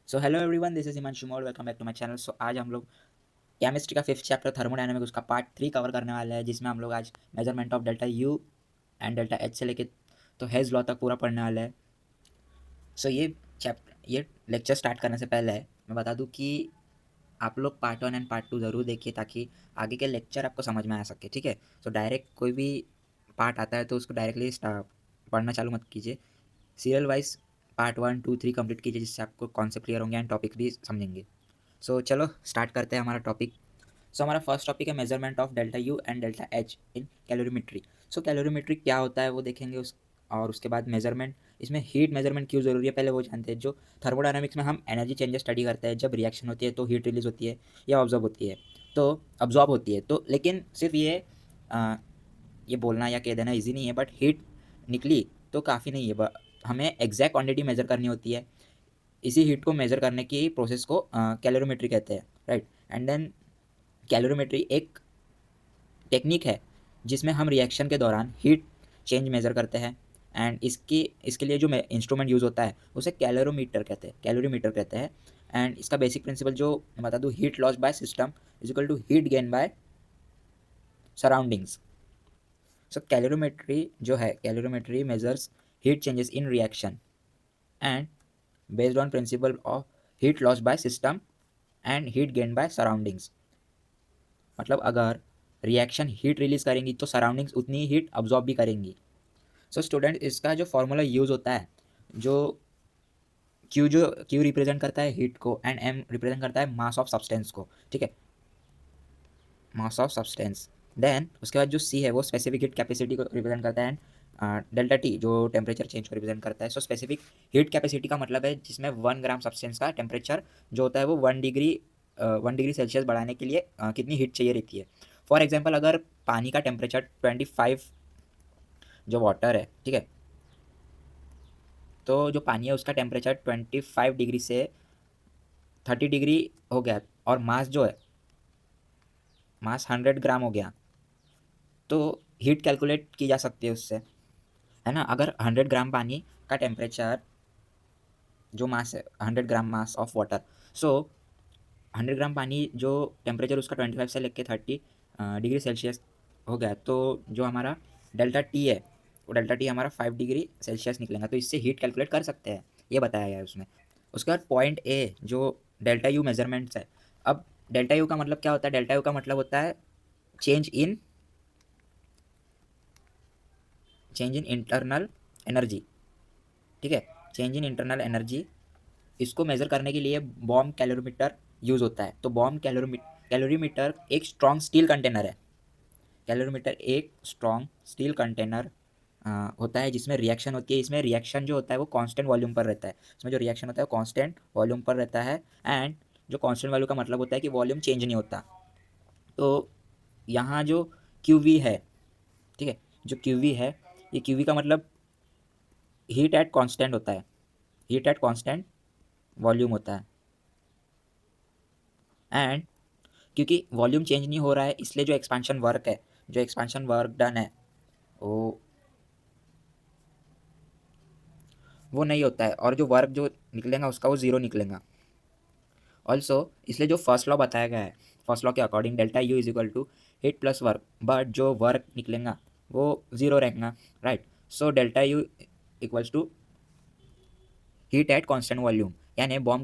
So hello everyone, this is Himanshu Maurya. Welcome back to my channel. So आज हम लोग chemistry का फिफ्थ चैप्टर थर्मोडायनामिक्स उसका पार्ट 3 कवर करने वाले हैं, जिसमें हम लोग आज measurement of delta U and delta H से लेके तो हेज लॉ तक पूरा पढ़ने वाले हैं। सो ये लेक्चर स्टार्ट करने से पहले मैं बता दूं कि आप लोग पार्ट 1 एंड पार्ट 2 ज़रूर देखिए, ताकि आगे के लेक्चर आपको समझ में आ सके। ठीक है, सो डायरेक्ट कोई भी पार्ट आता है तो उसको डायरेक्टली पढ़ना चालू मत कीजिए। सीरियल वाइज पार्ट 1, 2, 3 कंप्लीट कीजिए, जिससे आपको कॉन्सेप्ट क्लियर होंगे एंड टॉपिक भी समझेंगे। सो चलो स्टार्ट करते हैं हमारा टॉपिक। सो हमारा फर्स्ट टॉपिक है measurement of delta U and delta H in calorimetry. So calorimetry क्या होता है वो देखेंगे और उसके बाद मेजरमेंट, इसमें हीट मेजरमेंट क्यों ज़रूरी है पहले वो जानते हैं। जो थर्मोडायनामिक्स में हम एनर्जी चेंजेस स्टडी करते हैं, जब रिएक्शन होती है तो हीट रिलीज होती है या ऑब्जॉर्ब होती है, तो अब्जॉर्ब होती है। तो लेकिन सिर्फ ये बोलना या कह देना ईजी नहीं है, बट हीट निकली तो काफ़ी नहीं है, हमें एग्जैक्ट क्वांटिटी मेजर करनी होती है। इसी हीट को मेजर करने की प्रोसेस को कैलोरीमेट्री कहते हैं, राइट। एंड देन कैलोरीमेट्री एक टेक्निक है जिसमें हम रिएक्शन के दौरान हीट चेंज मेजर करते हैं। एंड इसके लिए जो इंस्ट्रूमेंट यूज़ होता है उसे कैलोरीमीटर कहते हैं। एंड इसका बेसिक प्रिंसिपल जो मैं बता दूँ, heat loss by system is equal to heat gain by surroundings. So calorimetry measures heat changes in reaction and based on principle of heat loss by system and heat gain by surroundings. मतलब अगर reaction heat release करेंगी तो surroundings उतनी ही heat absorb भी करेंगी। So student, इसका जो formula use होता है, जो क्यू रिप्रेजेंट करता है हीट को एंड एम रिप्रेजेंट करता है मास ऑफ सब्सटेंस को। ठीक है, मास ऑफ सब्सटेंस। देन उसके बाद जो सी है वो स्पेसिफिक हीट कैपेसिटी को रिप्रेजेंट करता है। एंड डेल्टा टी जो टेम्परेचर चेंज को रिप्रेजेंट करता है। सो स्पेसिफिक हीट कैपेसिटी का मतलब है जिसमें 1 ग्राम सब्सटेंस का टेम्परेचर जो होता है वो 1 डिग्री सेल्सियस बढ़ाने के लिए कितनी हीट चाहिए रहती है। फॉर एग्जाम्पल, अगर पानी का टेम्परेचर 25 जो वाटर है, ठीक है, तो जो पानी है उसका टेम्परेचर 25 डिग्री से 30 डिग्री हो गया और मास जो है, मास 100 ग्राम हो गया, तो हीट कैलकुलेट की जा सकती है उससे, है ना। अगर 100 ग्राम पानी का टेम्परेचर जो मास है, 100 ग्राम मास ऑफ वाटर, सो 100 ग्राम पानी जो टेम्परेचर उसका 25 से लेके 30 डिग्री सेल्सियस हो गया, तो जो हमारा डेल्टा टी है वो डेल्टा टी हमारा 5 डिग्री सेल्सियस निकलेगा। तो इससे हीट कैलकुलेट कर सकते हैं, ये बताया गया है उसमें। उसके बाद पॉइंट ए जो डेल्टा यू मेजरमेंट्स है। अब डेल्टा यू का मतलब क्या होता है? डेल्टा यू का मतलब होता है चेंज इन इंटरनल एनर्जी। ठीक है, चेंज इन इंटरनल एनर्जी, इसको मेज़र करने के लिए बॉम कैलोरीमीटर यूज़ होता है। तो बॉम कैलोरीमीटर एक स्ट्रॉन्ग स्टील कंटेनर है। कैलोरीमीटर एक स्ट्रॉन्ग स्टील कंटेनर होता है जिसमें रिएक्शन होती है। इसमें रिएक्शन जो होता है वो कांस्टेंट वॉल्यूम पर रहता है। इसमें जो रिएक्शन होता है वो कांस्टेंट वॉल्यूम पर रहता है। एंड जो कांस्टेंट वॉल्यूम का मतलब होता है कि वॉल्यूम चेंज नहीं होता। तो यहाँ जो क्यू वी है, ठीक है, जो क्यू वी है, ये क्यू वी का मतलब हीट एट कांस्टेंट होता है, हीट एट कांस्टेंट वॉल्यूम होता है। एंड क्योंकि वॉल्यूम चेंज नहीं हो रहा है, इसलिए जो एक्सपेंशन वर्क है, जो एक्सपेंशन वर्क डन है वो नहीं होता है, और जो वर्क जो निकलेगा उसका वो ज़ीरो निकलेगा। ऑल्सो इसलिए जो फर्स्ट लॉ बताया गया है, फर्स्ट लॉ के according delta U is equal to heat plus work, but जो वर्क निकलेगा वो ज़ीरो रहेगा, right. So delta U equals to heat at constant volume, यानी bomb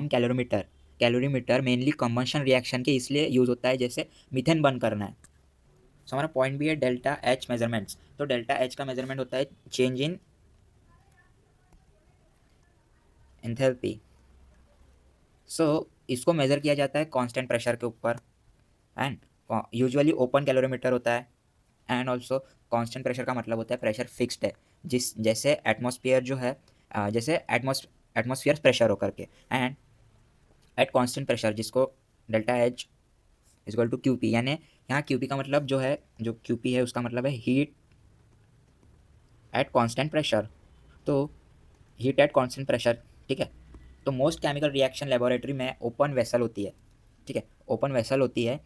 calorimeter mainly combustion reaction के इसलिए यूज़ होता है जैसे मीथेन बर्न करना है। सो हमारा पॉइंट भी है डेल्टा एच मेजरमेंट्स। तो डेल्टा एच का मेजरमेंट होता है चेंज इन एंथैल्पी। सो इसको मेज़र किया जाता है कांस्टेंट प्रेशर के ऊपर। एंड यूजुअली ओपन कैलोरीमीटर होता है। एंड ऑल्सो कांस्टेंट प्रेशर का मतलब होता है प्रेशर फिक्स्ड है, जैसे एटमॉस्फेयर जो है, जैसे एटमॉस्फेयर प्रेशर होकर के। एंड एट कांस्टेंट प्रेशर जिसको delta H equal to Q P, यानी यहाँ क्यू पी का मतलब जो है, जो क्यू पी है उसका मतलब है हीट एट कांस्टेंट प्रेशर। तो हीट एट कांस्टेंट प्रेशर, ठीक है। तो मोस्ट केमिकल रिएक्शन लेबोरेटरी में ओपन वेसल होती है, ठीक है, ओपन वेसल होती है,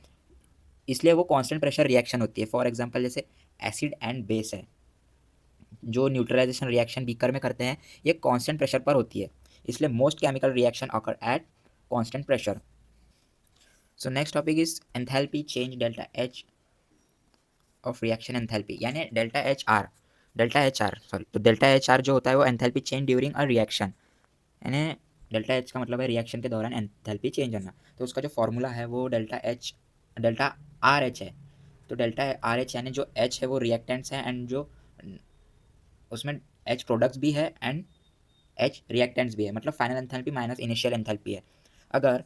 इसलिए वो कांस्टेंट प्रेशर रिएक्शन होती है। फॉर एग्जांपल जैसे एसिड एंड बेस है, जो न्यूट्रलाइजेशन रिएक्शन बीकर में करते हैं, ये कांस्टेंट प्रेशर पर होती है। इसलिए most chemical reaction occur at constant pressure. So next topic is enthalpy change delta H of reaction enthalpy, यानी डेल्टा एच आर सॉरी, तो डेल्टा एच आर जो होता है वो enthalpy change during a reaction, यानी डेल्टा एच का मतलब है रिएक्शन के दौरान एंथैल्पी चेंज होना। तो उसका जो फॉर्मूला है वो डेल्टा आर एच है। तो डेल्टा आर एच यानी जो एच है वो रिएक्टेंट्स है एंड जो उसमें एच प्रोडक्ट्स भी है एंड एच रिएक्टेंट्स भी है, मतलब final enthalpy minus initial enthalpy है। अगर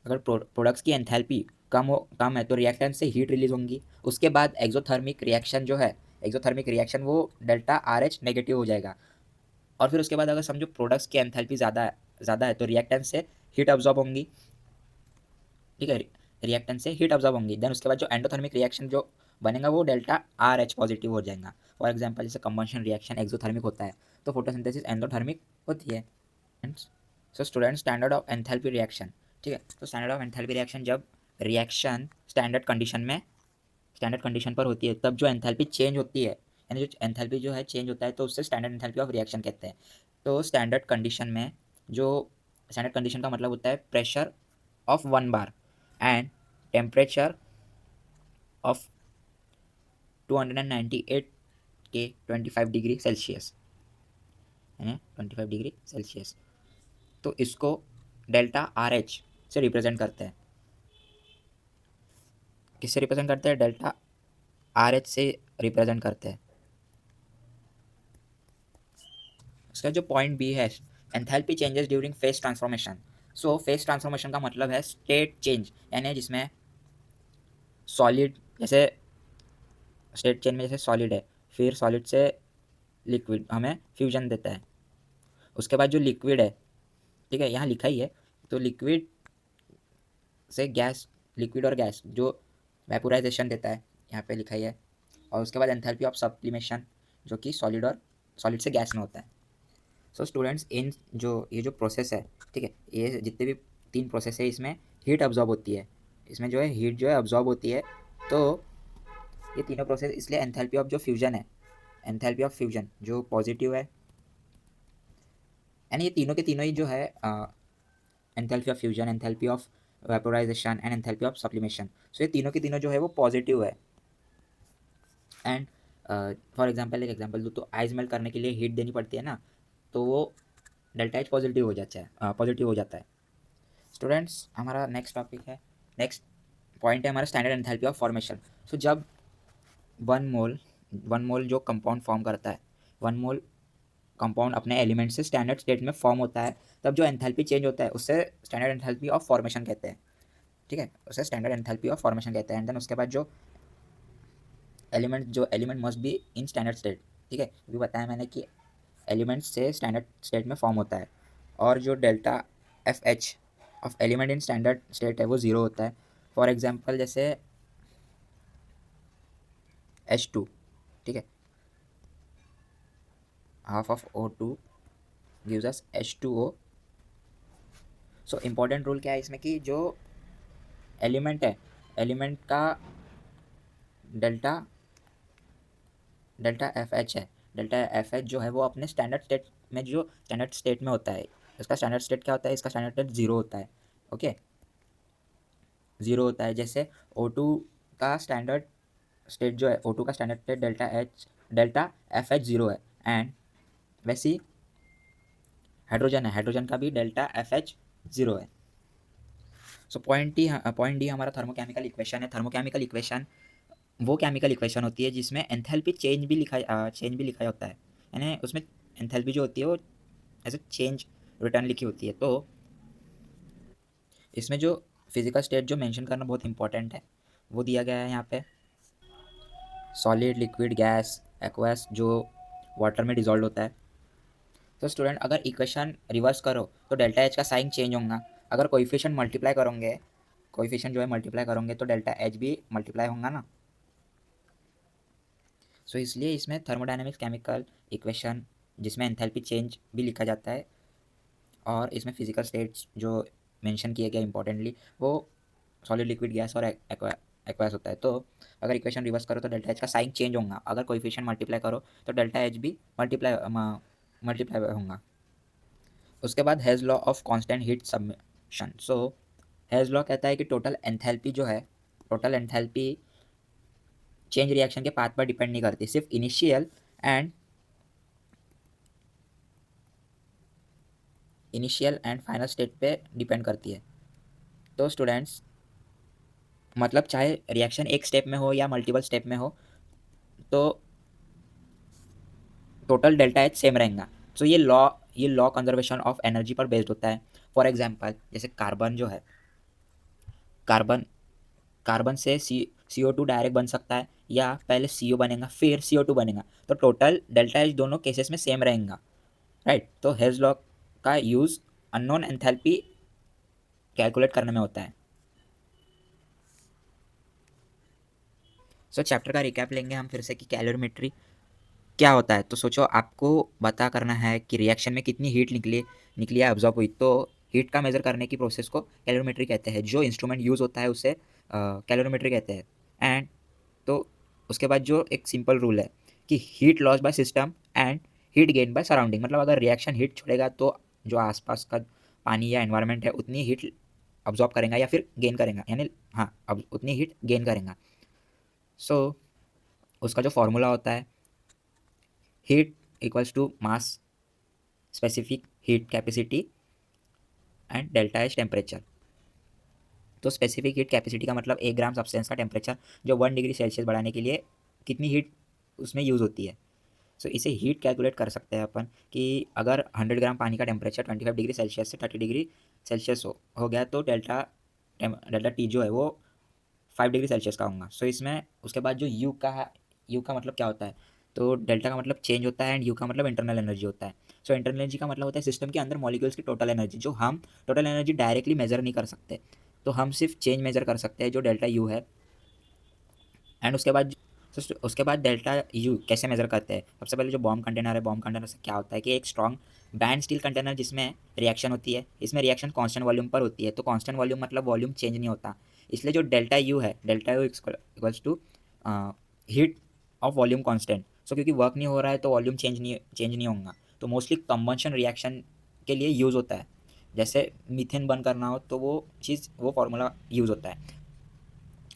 अगर प्रोडक्ट्स की एंथैल्पी कम है तो रिएक्टेंट से हीट रिलीज होंगी, उसके बाद एक्सोथर्मिक रिएक्शन जो है, एक्सोथर्मिक रिएक्शन वो डेल्टा आर एच नेगेटिव हो जाएगा। और फिर उसके बाद अगर समझो प्रोडक्ट्स की एंथैल्पी ज़्यादा है तो रिएक्टेंट से हीट अब्जॉर्ब होंगी, ठीक है, रिएक्टेंट से हीट अब्जॉर्ब होंगी। देन उसके बाद जो एंडोथर्मिक रिएक्शन जो बनेगा वो डेल्टा आर एच पॉजिटिव हो जाएगा। फॉर एग्जाम्पल जैसे कंबशन रिएक्शन एक्सोथर्मिक होता है तो फोटोसिंथेसिस एंडोथर्मिक होती है। So student standard of enthalpy reaction, ठीक है, तो स्टैंडर्ड ऑफ एंथैल्पी रिएक्शन जब रिएक्शन स्टैंडर्ड कंडीशन पर होती है तब जो एंथैल्पी चेंज होती है, यानी जो एंथैल्पी जो है चेंज होता है तो उससे स्टैंडर्ड एंथैल्पी ऑफ रिएक्शन कहते हैं। तो स्टैंडर्ड कंडीशन में जो स्टैंडर्ड कंडीशन का मतलब होता है pressure of 1 bar and temperature of 298 के 25 डिग्री सेल्सियस, है 25 डिग्री सेल्सियस। तो इसको डेल्टा आर एच से रिप्रेजेंट करते हैं। किससे रिप्रेजेंट करते हैं? डेल्टा आर एच से रिप्रेजेंट करते हैं। इसका जो पॉइंट बी है, enthalpy changes during face transformation. सो फेस ट्रांसफॉर्मेशन का मतलब है स्टेट चेंज, यानी जिसमें सॉलिड जैसे स्टेट चेंज में जैसे सॉलिड है फिर सॉलिड से लिक्विड हमें फ्यूजन देता है। उसके बाद जो लिक्विड है, ठीक है, यहाँ लिखा ही है, तो लिक्विड से गैस, लिक्विड और गैस जो वेपोराइजेशन देता है, यहाँ पे लिखा ही है। और उसके बाद एंथैल्पी ऑफ सब्लिमेशन जो कि सॉलिड से गैस में होता है। सो स्टूडेंट्स इन जो ये जो प्रोसेस है, ठीक है, ये जितने भी 3 प्रोसेस है इसमें हीट अब्जॉर्ब होती है, इसमें जो है हीट जो है अब्जॉर्ब होती है। तो ये तीनों प्रोसेस इसलिए एंथैल्पी ऑफ जो फ्यूजन है, एंथैल्पी ऑफ फ्यूजन जो पॉजिटिव है, यानी ये तीनों के तीनों ही जो है enthalpy of fusion, enthalpy of vaporisation and enthalpy of sublimation, so ये तीनों के तीनों जो है वो पॉजिटिव है। एंड फॉर एग्जांपल एक एग्जांपल दूँ तो आइस मेल्ट करने के लिए हीट देनी पड़ती है ना, तो वो डेल्टा एच पॉजिटिव हो जाता है, पॉजिटिव हो जाता है। स्टूडेंट्स हमारा नेक्स्ट टॉपिक है, नेक्स्ट पॉइंट है हमारा स्टैंडर्ड एंथैल्पी ऑफ फॉर्मेशन। सो जब वन मोल जो कंपाउंड फॉर्म करता है, 1 मोल कंपाउंड अपने एलिमेंट से स्टैंडर्ड स्टेट में फॉर्म होता है, तब जो एंथैल्पी चेंज होता है उससे स्टैंडर्ड एंथैल्पी ऑफ फॉर्मेशन कहते हैं, ठीक है, उसे स्टैंडर्ड एंथैल्पी ऑफ फॉर्मेशन कहते हैं। एंड देन उसके बाद जो element must be in standard state, ठीक है, अभी बताया मैंने कि एलिमेंट से स्टैंडर्ड स्टेट में फॉर्म होता है। और जो delta F H of element in standard state है वो ज़ीरो होता है। फॉर एग्जांपल जैसे H2, ठीक है, half of O2 gives us H2O। So important rule क्या है इसमें कि जो एलिमेंट है, एलिमेंट का डेल्टा डेल्टा एफ एच है, डेल्टा एफ एच जो है वो अपने स्टैंडर्ड स्टेट में होता है। इसका स्टैंडर्ड स्टेट क्या होता है? इसका स्टैंडर्ड स्टेट ज़ीरो होता है, ओके, ज़ीरो होता है। जैसे O2 का स्टैंडर्ड स्टेट जो है, O2 का standard state delta F H zero है। एंड वैसे ही हाइड्रोजन है, हाइड्रोजन का भी डेल्टा एफ एच ज़ीरो है। सो पॉइंट डी हमारा थर्मोकेमिकल इक्वेशन है। थर्मोकेमिकल इक्वेशन वो केमिकल इक्वेशन होती है जिसमें एंथैल्पी चेंज भी लिखा होता है, यानी उसमें एंथैल्पी जो होती है वो एज ए चेंज रिटर्न लिखी होती है। तो इसमें जो फिजिकल स्टेट जो मेंशन करना बहुत इंपॉर्टेंट है वो दिया गया है यहाँ पे, सॉलिड, लिक्विड, गैस, एक्वस जो वाटर में डिजॉल्व होता है। तो स्टूडेंट अगर इक्वेशन रिवर्स करो तो डेल्टा एच का साइन चेंज होगा। अगर कोएफिशिएंट मल्टीप्लाई करोगे, कोएफिशिएंट जो है मल्टीप्लाई करोगे तो डेल्टा एच भी मल्टीप्लाई होगा ना। सो इसलिए इसमें थर्मोडायनेमिक्स केमिकल इक्वेशन जिसमें एंथैल्पी चेंज भी लिखा जाता है और इसमें फिजिकल स्टेट्स जो मेंशन किए गए इंपॉर्टेंटली वो सॉलिड, लिक्विड, गैस और एक्वास होता है। तो अगर इक्वेशन रिवर्स करो तो डेल्टा एच का साइन चेंज होगा। अगर कोएफिशिएंट मल्टीप्लाई करो तो डेल्टा एच भी मल्टीप्लाई होगा। उसके बाद hedge law of constant heat submission. So hedge law कहता है कि टोटल एंथैल्पी जो है, टोटल एंथैल्पी चेंज रिएक्शन के पाथ पर डिपेंड नहीं करती, सिर्फ इनिशियल एंड फाइनल स्टेट पे डिपेंड करती है। तो स्टूडेंट्स, मतलब चाहे रिएक्शन एक स्टेप में हो या मल्टीपल स्टेप में हो, तो टोटल डेल्टा एच सेम रहेगा। सो ये लॉ कंजर्वेशन ऑफ एनर्जी पर बेस्ड होता है। फॉर एग्जांपल, जैसे कार्बन जो है, कार्बन कार्बन से CO2 डायरेक्ट बन सकता है, या पहले CO बनेगा फिर CO2 बनेगा, तो टोटल डेल्टा एच दोनों केसेस में सेम रहेगा, राइट। तो हेज लॉ का यूज़ अननोन एंथैल्पी कैलकुलेट करने में होता है। सो चैप्टर का रिकैप लेंगे हम फिर से कि कैलोरीमेट्री क्या होता है। तो सोचो, आपको पता करना है कि रिएक्शन में कितनी हीट निकली है, ऑब्जॉर्ब हुई। तो हीट का मेज़र करने की प्रोसेस को कैलोरीमेट्री कहते हैं। जो इंस्ट्रूमेंट यूज़ होता है उसे कैलोरीमेट्री कहते हैं। एंड तो उसके बाद जो एक सिंपल रूल है कि heat loss by system and heat gain by surrounding, मतलब अगर रिएक्शन हीट छोड़ेगा तो जो आसपास का पानी या एनवायरनमेंट है उतनी हीट अब्जॉर्ब करेगा या फिर गेन करेगा, यानी हाँ, अब उतनी हीट गेन करेगा। सो उसका जो फॉर्मूला होता है, heat equals to mass specific heat capacity and delta H temperature. तो स्पेसिफिक हीट कैपेसिटी का मतलब 1 ग्राम सब्सटेंस का टेम्परेचर जो 1 डिग्री सेल्सियस बढ़ाने के लिए कितनी हीट उसमें यूज़ होती है। सो इसे हीट कैलकुलेट कर सकते हैं अपन कि अगर 100 ग्राम पानी का टेम्परेचर 25 डिग्री सेल्सियस से 30 डिग्री सेल्सियस हो गया, तो डेल्टा टी जो है वो 5 डिग्री सेल्सियस का होगा। सो इसमें उसके बाद जो यू का मतलब क्या होता है, तो डेल्टा का मतलब चेंज होता है एंड यू का मतलब इंटरनल एनर्जी होता है। सो इंटरनल एनर्जी का मतलब होता है सिस्टम के अंदर मॉलिक्यूल्स की टोटल एनर्जी, जो हम टोटल एनर्जी डायरेक्टली मेजर नहीं कर सकते, तो हम सिर्फ चेंज मेजर कर सकते हैं जो डेल्टा यू है। एंड उसके बाद डेल्टा यू कैसे मेजर करते हैं। सबसे पहले जो बॉम्ब कंटेनर है, बॉम्ब कंटेनर से क्या होता है कि एक स्ट्रॉन्ग बैंड स्टील कंटेनर जिसमें रिएक्शन होती है, इसमें रिएक्शन कांस्टेंट वॉल्यूम पर होती है। तो कांस्टेंट वॉल्यूम मतलब वॉल्यूम चेंज नहीं होता, इसलिए जो डेल्टा यू है, delta U equals to heat of volume constant. So क्योंकि वर्क नहीं हो रहा है तो वॉल्यूम चेंज नहीं होगा। तो मोस्टली कंबंशन रिएक्शन के लिए यूज़ होता है, जैसे मीथेन बर्न करना हो तो वो फार्मूला यूज़ होता है।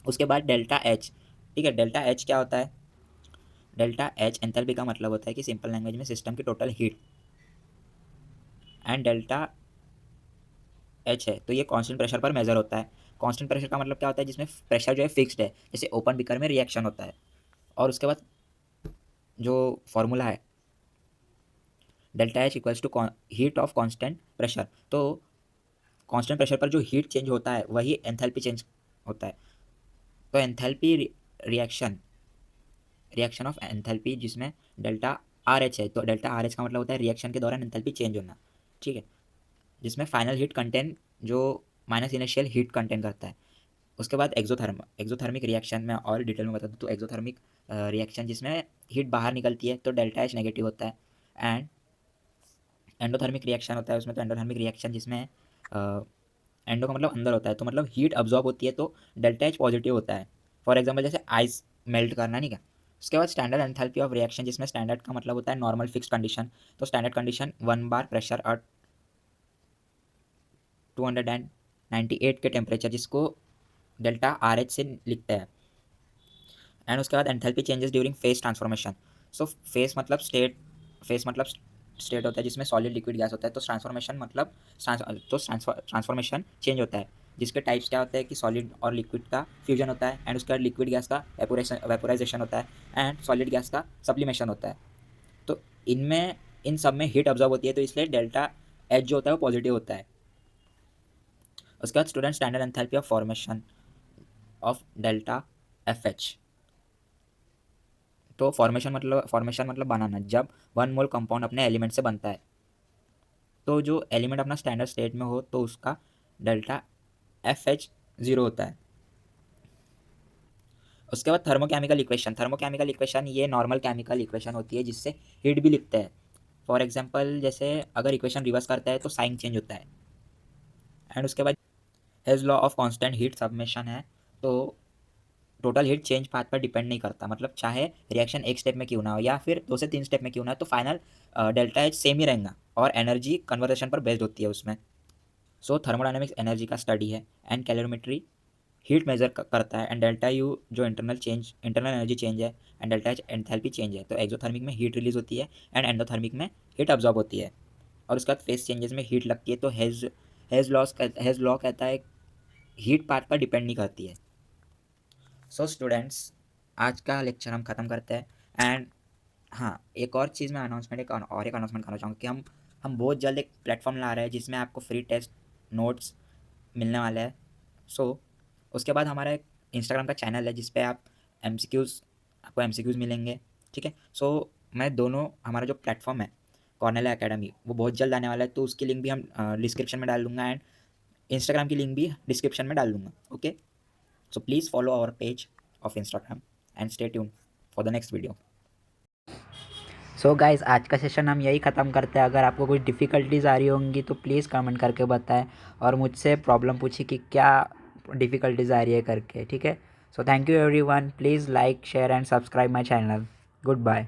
उसके बाद डेल्टा एच, ठीक है। डेल्टा एच क्या होता है, डेल्टा एच एंथैल्पी का मतलब होता है कि सिंपल लैंग्वेज में सिस्टम की total heat. And delta H है तो ये कांस्टेंट प्रेशर पर मेजर होता है। कांस्टेंट प्रेशर का मतलब क्या होता है, जिसमें प्रेशर जो है फिक्स्ड है, जैसे ओपन बीकर में रिएक्शन होता है। और उसके बाद जो फॉर्मूला है, delta H equals to heat of constant pressure. तो कांस्टेंट प्रेशर पर जो हीट चेंज होता है वही एंथैल्पी चेंज होता है। तो एंथैल्पी रिएक्शन ऑफ एंथैल्पी जिसमें डेल्टा आर एच है, तो डेल्टा आर एच का मतलब होता है रिएक्शन के दौरान एंथैल्पी चेंज होना, ठीक है, जिसमें फाइनल हीट कंटेंट जो माइनस इनिशियल हीट कंटेंट करता है। उसके बाद एक्सोथर्मिक रिएक्शन में और डिटेल में बता दूँ तो एक्सोथर्मिक रिएक्शन जिसमें हीट बाहर निकलती है तो डेल्टा एच नेगेटिव होता है। एंड एंडोथर्मिक रिएक्शन होता है उसमें, तो एंडोथर्मिक रिएक्शन जिसमें एंडो का मतलब अंदर होता है, तो मतलब हीट अब्जॉर्ब होती है तो डेल्टा एच पॉजिटिव होता है। फॉर एग्जाम्पल जैसे आइस मेल्ट करना, नहीं क्या। उसके बाद स्टैंडर्ड एंथैल्पी ऑफ रिएक्शन जिसमें स्टैंडर्ड का मतलब होता है नॉर्मल फिक्स कंडीशन। तो स्टैंडर्ड कंडीशन 1 बार प्रेशर और 298 के टेम्परेचर, जिसको डेल्टा आर एच से लिखते हैं। एंड उसके बाद enthalpy changes during face transformation. सो फेस मतलब स्टेट होता है जिसमें सॉलिड लिक्विड गैस होता है। तो ट्रांसफॉर्मेशन चेंज होता है, जिसके टाइप्स क्या होते हैं कि सॉलिड और लिक्विड का फ्यूजन होता है, एंड उसके बाद लिक्विड गैस का वेपोराइजेशन होता है, एंड सॉलिड गैस का सब्लिमेशन होता है। तो इन सब में हीट ऑब्जॉर्ब होती है, तो इसलिए डेल्टा एच जो होता है वो पॉजिटिव होता है। उसके बाद student standard enthalpy of formation of delta F H. तो फॉर्मेशन मतलब बनाना, जब 1 मोल कंपाउंड अपने एलिमेंट से बनता है, तो जो एलिमेंट अपना स्टैंडर्ड स्टेट में हो तो उसका डेल्टा एफ एच 0 होता है। उसके बाद थर्मोकेमिकल इक्वेशन ये नॉर्मल केमिकल इक्वेशन होती है जिससे हीट भी लिखते हैं। फॉर एग्जांपल जैसे अगर इक्वेशन रिवर्स करता है तो साइन चेंज होता है। एंड उसके बाद hedge law of constant heat submission है। तो टोटल हीट चेंज पाथ पर डिपेंड नहीं करता, मतलब चाहे रिएक्शन एक स्टेप में क्यों ना हो या फिर 2 से 3 स्टेप में क्यों ना हो, तो फाइनल डेल्टा एच सेम ही रहेगा। और एनर्जी कन्वर्सेशन पर बेस्ड होती है उसमें। सो थर्मोडायनेमिक्स एनर्जी का स्टडी है एंड कैलोरीमेट्री हीट मेजर करता है एंड डेल्टा यू जो इंटरनल एनर्जी चेंज है and delta H enthalpy change है। तो एक्सोथर्मिक में हीट रिलीज होती है एंड एंडोथर्मिक में हीट अब्जॉर्ब होती है और उसके बाद फेस चेंजेस में हीट लगती है। तो हेज लॉ कहता है हीट पाथ पर डिपेंड नहीं करती है। सो स्टूडेंट्स, आज का लेक्चर हम ख़त्म करते हैं एंड हाँ, एक और चीज़ मैं अनाउंसमेंट एक अनाउंसमेंट करना चाहूँगा कि हम बहुत जल्द एक प्लेटफॉर्म ला रहे हैं जिसमें आपको फ्री टेस्ट नोट्स मिलने वाले हैं। सो उसके बाद हमारा एक इंस्टाग्राम का चैनल है जिस पे आपको एमसीक्यूज़ मिलेंगे, ठीक है। सो मैं दोनों हमारा जो प्लेटफॉर्म है कॉर्नेल एकेडमी वो बहुत जल्द आने वाला है, तो उसकी लिंक भी हम डिस्क्रिप्शन में डाल दूँगा एंड इंस्टाग्राम की लिंक भी डिस्क्रिप्शन में डाल दूँगा। Okay, so please follow our page of Instagram and stay tune for the next video. So guys, आज का सेशन हम यही ख़त्म करते हैं। अगर आपको कुछ डिफ़िकल्टीज़ आ रही होंगी तो प्लीज़ कमेंट करके बताएं और मुझसे प्रॉब्लम पूछिए कि क्या डिफ़िकल्टीज़ आ रही है करके, ठीक है। So thank you everyone, please like share and subscribe my channel. Good bye.